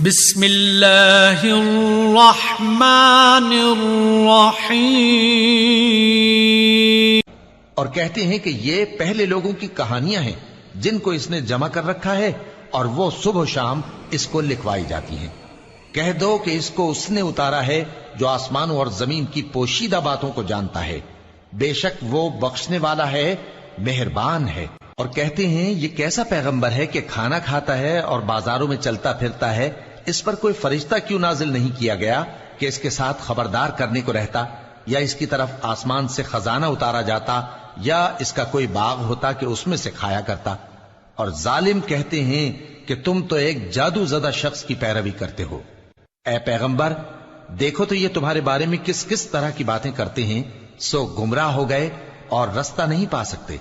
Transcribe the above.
बिस्मिल्लाहिर्रहमानिर्रहीम। और कहते हैं कि ये पहले लोगों की कहानियां हैं जिनको इसने जमा कर रखा है और वो सुबह शाम इसको लिखवाई जाती हैं। कह दो कि इसको उसने उतारा है जो आसमानों और जमीन की पोशीदा बातों को जानता है। बेशक वो बख्शने वाला है, मेहरबान है। और कहते हैं ये कैसा पैगंबर है कि खाना खाता है और बाजारों में चलता फिरता है, इस पर कोई फरिश्ता क्यों नाजिल नहीं किया गया कि इसके साथ खबरदार करने को रहता, या इसकी तरफ आसमान से खजाना उतारा जाता, या इसका कोई बाग होता कि उसमें से खाया करता। और जालिम कहते हैं कि तुम तो एक जादूज़दा शख्स की पैरवी करते हो। ऐ पैगंबर, देखो तो ये तुम्हारे बारे में किस किस तरह की बातें करते हैं, सो गुमराह हो गए और रास्ता नहीं पा सकते।